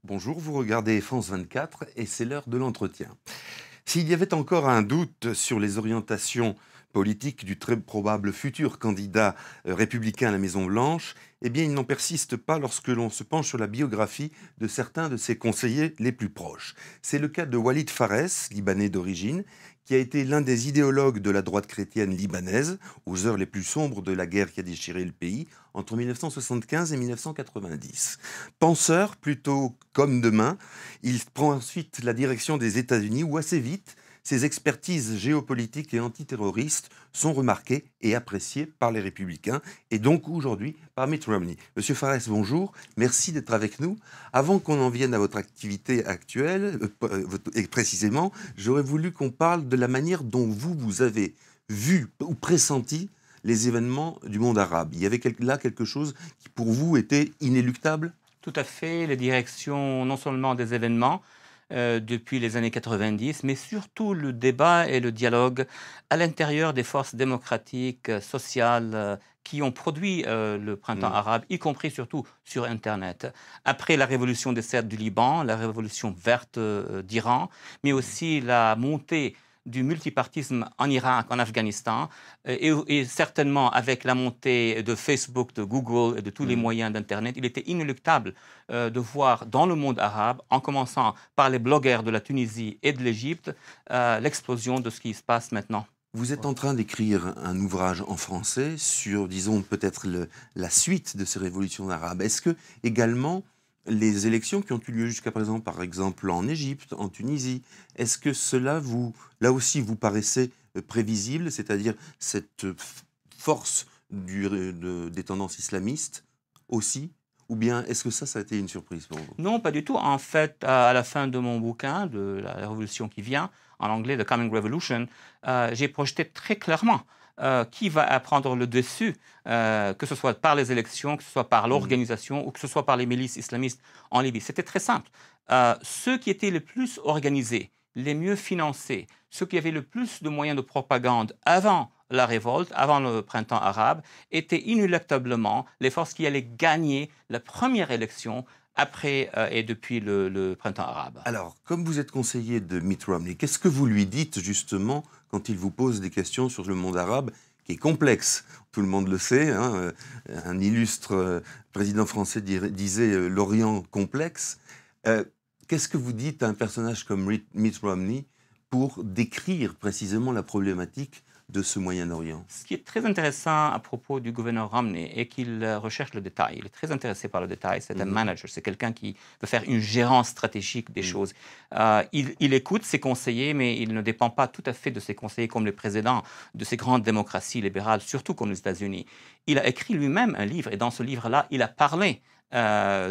Bonjour, vous regardez France 24 et c'est l'heure de l'entretien. S'il y avait encore un doute sur les orientations politiques du très probable futur candidat républicain à la Maison-Blanche, eh bien, il n'en persiste pas lorsque l'on se penche sur la biographie de certains de ses conseillers les plus proches. C'est le cas de Walid Pharres, libanais d'origine, qui a été l'un des idéologues de la droite chrétienne libanaise aux heures les plus sombres de la guerre qui a déchiré le pays entre 1975 et 1990. Penseur plutôt comme demain, il prend ensuite la direction des États-Unis où assez vite, ses expertises géopolitiques et antiterroristes sont remarquées et appréciées par les républicains et donc aujourd'hui par Mitt Romney. Monsieur Pharres, bonjour, merci d'être avec nous. Avant qu'on en vienne à votre activité actuelle, et précisément, j'aurais voulu qu'on parle de la manière dont vous avez vu ou pressenti les événements du monde arabe. Il y avait là quelque chose qui pour vous était inéluctable ? Tout à fait, les directions non seulement des événements, depuis les années 90, mais surtout le débat et le dialogue à l'intérieur des forces démocratiques, sociales, qui ont produit le printemps arabe, y compris surtout sur Internet. Après la révolution des Cèdres du Liban, la révolution verte d'Iran, mais aussi la montée du multipartisme en Irak, en Afghanistan, et certainement avec la montée de Facebook, de Google et de tous les moyens d'Internet, il était inéluctable de voir dans le monde arabe, en commençant par les blogueurs de la Tunisie et de l'Égypte, l'explosion de ce qui se passe maintenant. Vous êtes en train d'écrire un ouvrage en français sur, disons, peut-être la suite de ces révolutions arabes. Est-ce que, également, les élections qui ont eu lieu jusqu'à présent, par exemple en Égypte, en Tunisie, est-ce que cela, là aussi, vous paraissait prévisible, c'est-à-dire cette force des tendances islamistes aussi? Ou bien est-ce que ça a été une surprise pour vous? Non, pas du tout. En fait, à la fin de mon bouquin, de la révolution qui vient, en anglais, The Coming Revolution, j'ai projeté très clairement qui va prendre le dessus, que ce soit par les élections, que ce soit par l'organisation ou que ce soit par les milices islamistes en Libye. C'était très simple. Ceux qui étaient les plus organisés, les mieux financés, ceux qui avaient le plus de moyens de propagande avant la révolte, avant le printemps arabe, étaient inéluctablement les forces qui allaient gagner la première élection après et depuis le printemps arabe. Alors, comme vous êtes conseiller de Mitt Romney, qu'est-ce que vous lui dites justement quand il vous pose des questions sur le monde arabe qui est complexe? Tout le monde le sait, hein, un illustre président français disait l'Orient complexe. Qu'est-ce que vous dites à un personnage comme Mitt Romney pour décrire précisément la problématique de ce Moyen-Orient? Ce qui est très intéressant à propos du gouverneur Romney est qu'il recherche le détail. Il est très intéressé par le détail. C'est un manager, c'est quelqu'un qui veut faire une gérance stratégique des choses. Il écoute ses conseillers, mais il ne dépend pas tout à fait de ses conseillers comme les présidents de ces grandes démocraties libérales, surtout comme les États-Unis. Il a écrit lui-même un livre, et dans ce livre-là, il a parlé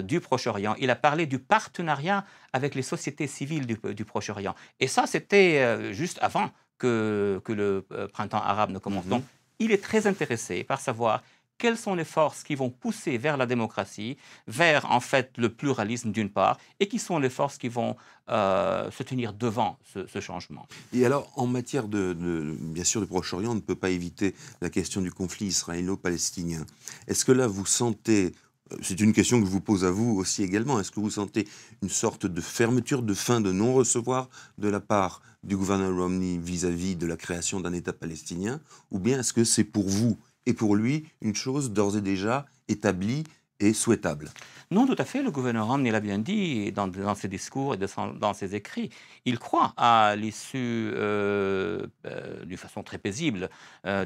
du Proche-Orient. Il a parlé du partenariat avec les sociétés civiles du Proche-Orient. Et ça, c'était juste avant que le printemps arabe ne commence. Donc, il est très intéressé par savoir quelles sont les forces qui vont pousser vers la démocratie, vers en fait le pluralisme d'une part, et qui sont les forces qui vont se tenir devant ce changement. Et alors, en matière bien sûr, du Proche-Orient, on ne peut pas éviter la question du conflit israélo-palestinien. Est-ce que là, vous sentez... C'est une question que je vous pose à vous aussi également. Est-ce que vous sentez une sorte de fermeture, de fin, de non-recevoir de la part du gouverneur Romney vis-à-vis de la création d'un État palestinien? Ou bien est-ce que c'est pour vous et pour lui une chose d'ores et déjà établie et souhaitable? Non, tout à fait. Le gouverneur Romney l'a bien dit dans ses discours et dans ses écrits. Il croit à l'issue, d'une façon très paisible,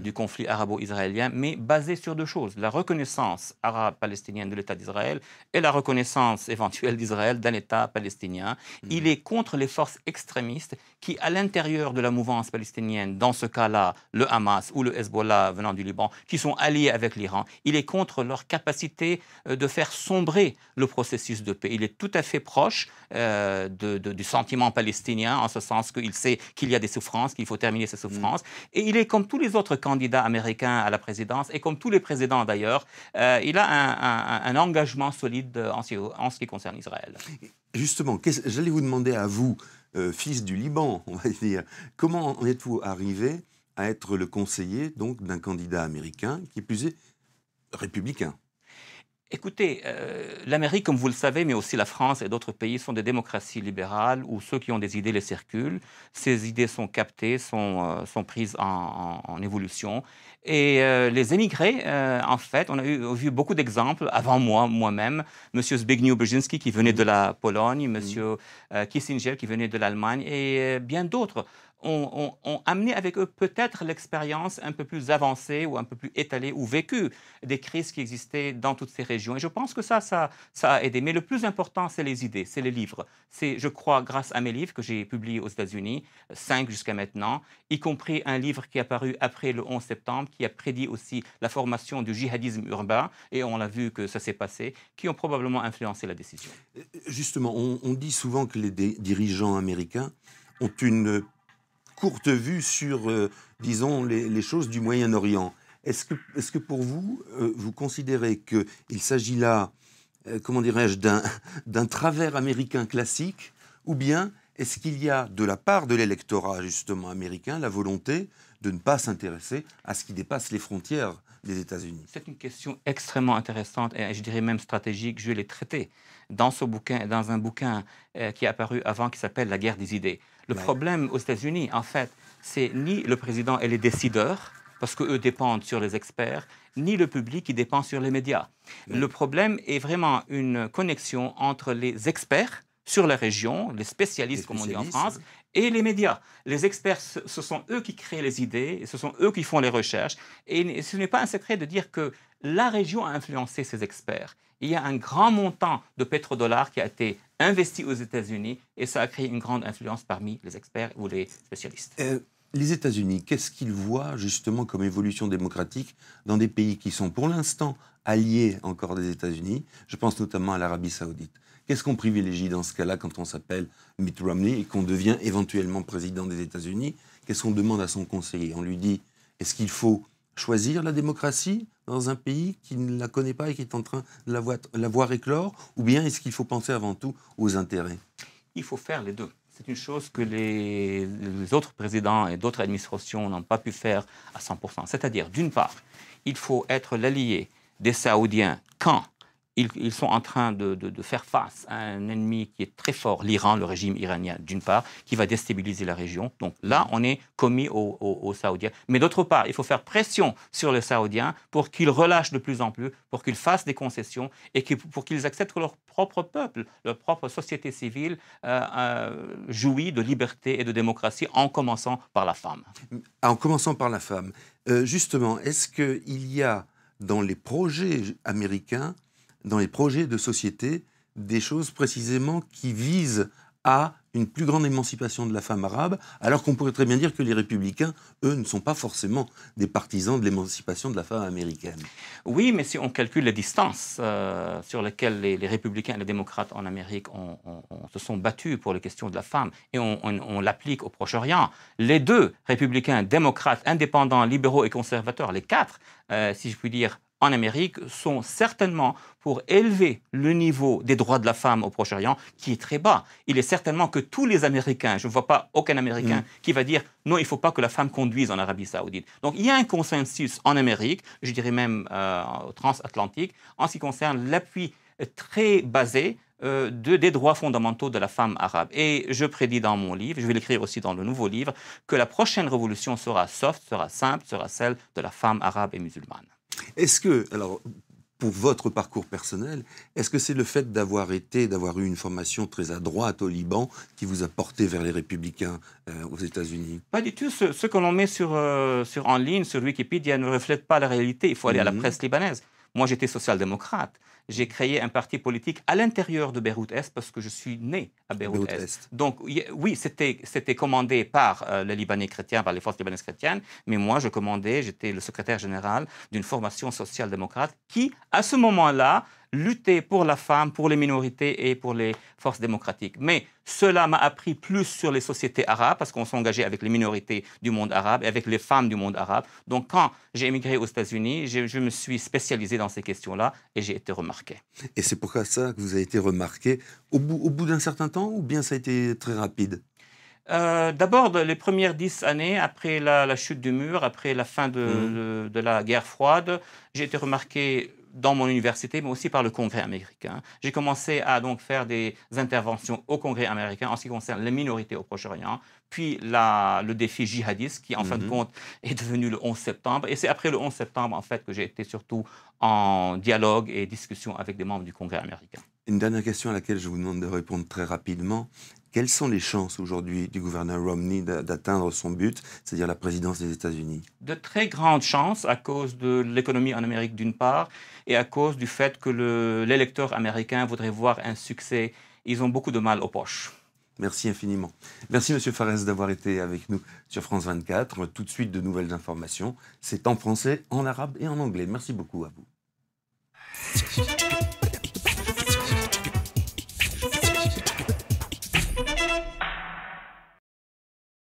du conflit arabo-israélien, mais basé sur deux choses. La reconnaissance arabe-palestinienne de l'État d'Israël et la reconnaissance éventuelle d'Israël d'un État palestinien. Il est contre les forces extrémistes qui, à l'intérieur de la mouvance palestinienne, dans ce cas-là, le Hamas ou le Hezbollah venant du Liban, qui sont alliés avec l'Iran, il est contre leur capacité de faire sombrer le processus de paix. Il est tout à fait proche du sentiment palestinien, en ce sens qu'il sait qu'il y a des souffrances, qu'il faut terminer ces souffrances. Et il est comme tous les autres candidats américains à la présidence, et comme tous les présidents d'ailleurs, il a un engagement solide en ce qui concerne Israël. Justement, j'allais vous demander à vous, fils du Liban, on va dire, comment en êtes-vous arrivé à être le conseiller donc d'un candidat américain qui plus est républicain. Écoutez, l'Amérique, comme vous le savez, mais aussi la France et d'autres pays sont des démocraties libérales où ceux qui ont des idées les circulent. Ces idées sont captées, sont prises en évolution. Et les émigrés, en fait, on a vu beaucoup d'exemples avant moi-même. Monsieur Zbigniew Brzezinski qui venait de la Pologne, Monsieur Kissinger qui venait de l'Allemagne et bien d'autres. Ont amené avec eux peut-être l'expérience un peu plus avancée ou un peu plus étalée ou vécue des crises qui existaient dans toutes ces régions. Et je pense que ça a aidé. Mais le plus important, c'est les idées, c'est les livres. C'est, je crois, grâce à mes livres que j'ai publiés aux États-Unis, 5 jusqu'à maintenant, y compris un livre qui est apparu après le 11 septembre, qui a prédit aussi la formation du djihadisme urbain, et on l'a vu que ça s'est passé, qui ont probablement influencé la décision. Justement, on dit souvent que les dirigeants américains ont une courte vue sur, disons, les choses du Moyen-Orient. Est-ce que pour vous, vous considérez qu'il s'agit là, comment dirais-je, d'un travers américain classique, ou bien est-ce qu'il y a de la part de l'électorat justement américain la volonté de ne pas s'intéresser à ce qui dépasse les frontières des États-Unis? C'est une question extrêmement intéressante et je dirais même stratégique. Je l'ai traitée dans un bouquin qui est apparu avant qui s'appelle La guerre des idées. Le problème aux États-Unis, en fait, c'est ni le président et les décideurs, parce qu'eux dépendent sur les experts, ni le public qui dépend sur les médias. Le problème est vraiment une connexion entre les experts sur la région, les spécialistes, comme on dit en France, et les médias. Les experts, ce sont eux qui créent les idées, ce sont eux qui font les recherches. Et ce n'est pas un secret de dire que la région a influencé ces experts. Il y a un grand montant de pétrodollars qui a été investi aux États-Unis et ça a créé une grande influence parmi les experts ou les spécialistes. Les États-Unis, qu'est-ce qu'ils voient justement comme évolution démocratique dans des pays qui sont pour l'instant alliés encore des États-Unis? Je pense notamment à l'Arabie Saoudite. Qu'est-ce qu'on privilégie dans ce cas-là quand on s'appelle Mitt Romney et qu'on devient éventuellement président des États-Unis? Qu'est-ce qu'on demande à son conseiller? On lui dit, est-ce qu'il faut choisir la démocratie dans un pays qui ne la connaît pas et qui est en train de la voir éclore? Ou bien est-ce qu'il faut penser avant tout aux intérêts? Il faut faire les deux. C'est une chose que les autres présidents et d'autres administrations n'ont pas pu faire à 100%. C'est-à-dire, d'une part, il faut être l'allié des Saoudiens quand ils sont en train de faire face à un ennemi qui est très fort, l'Iran, le régime iranien, d'une part, qui va déstabiliser la région. Donc là, on est commis aux Saoudiens. Mais d'autre part, il faut faire pression sur les Saoudiens pour qu'ils relâchent de plus en plus, pour qu'ils fassent des concessions et pour qu'ils acceptent que leur propre peuple, leur propre société civile jouit de liberté et de démocratie, en commençant par la femme. En commençant par la femme. Justement, est-ce qu'il y a dans les projets américains, dans les projets de société, des choses précisément qui visent à une plus grande émancipation de la femme arabe, alors qu'on pourrait très bien dire que les républicains, eux, ne sont pas forcément des partisans de l'émancipation de la femme américaine. Oui, mais si on calcule les distances sur lesquelles les républicains et les démocrates en Amérique se sont battus pour les questions de la femme, et on l'applique au Proche-Orient, les deux, républicains, démocrates, indépendants, libéraux et conservateurs, les quatre, si je puis dire, en Amérique, sont certainement pour élever le niveau des droits de la femme au Proche-Orient, qui est très bas. Il est certainement que tous les Américains, je ne vois pas aucun Américain qui va dire non, il ne faut pas que la femme conduise en Arabie Saoudite. Donc il y a un consensus en Amérique, je dirais même transatlantique, en ce qui concerne l'appui très basé des droits fondamentaux de la femme arabe. Et je prédis dans mon livre, je vais l'écrire aussi dans le nouveau livre, que la prochaine révolution sera soft, sera simple, sera celle de la femme arabe et musulmane. Est-ce que, alors, pour votre parcours personnel, est-ce que c'est le fait d'avoir eu une formation très à droite au Liban qui vous a porté vers les républicains aux États-Unis? Pas du tout. Ce que l'on met en ligne, sur Wikipédia, ne reflète pas la réalité. Il faut aller à la presse libanaise. Moi, j'étais social-démocrate. J'ai créé un parti politique à l'intérieur de Beyrouth-Est parce que je suis né à Beyrouth-Est. Donc, oui, c'était commandé par les Libanais chrétiens, par les forces libanaises chrétiennes, mais moi, j'étais le secrétaire général d'une formation social-démocrate qui, à ce moment-là, luttait pour la femme, pour les minorités et pour les forces démocratiques. Mais cela m'a appris plus sur les sociétés arabes, parce qu'on s'engageait avec les minorités du monde arabe et avec les femmes du monde arabe. Donc, quand j'ai émigré aux États-Unis, je me suis spécialisé dans ces questions-là et j'ai été remarqué. Et c'est pourquoi ça que vous avez été remarqué au bout d'un certain temps, ou bien ça a été très rapide? D'abord, les premières 10 années, après la chute du mur, après la fin de la guerre froide, j'ai été remarqué dans mon université, mais aussi par le Congrès américain. J'ai commencé à donc faire des interventions au Congrès américain en ce qui concerne les minorités au Proche-Orient, puis le défi djihadiste qui, en fin de compte, est devenu le 11 septembre. Et c'est après le 11 septembre, en fait, que j'ai été surtout en dialogue et discussion avec des membres du Congrès américain. Une dernière question à laquelle je vous demande de répondre très rapidement. Quelles sont les chances aujourd'hui du gouverneur Romney d'atteindre son but, c'est-à-dire la présidence des États-Unis? De très grandes chances à cause de l'économie en Amérique d'une part et à cause du fait que l'électeur américain voudrait voir un succès. Ils ont beaucoup de mal aux poches. Merci infiniment. Merci M. Farès d'avoir été avec nous sur France 24. Tout de suite, de nouvelles informations. C'est en français, en arabe et en anglais. Merci beaucoup à vous.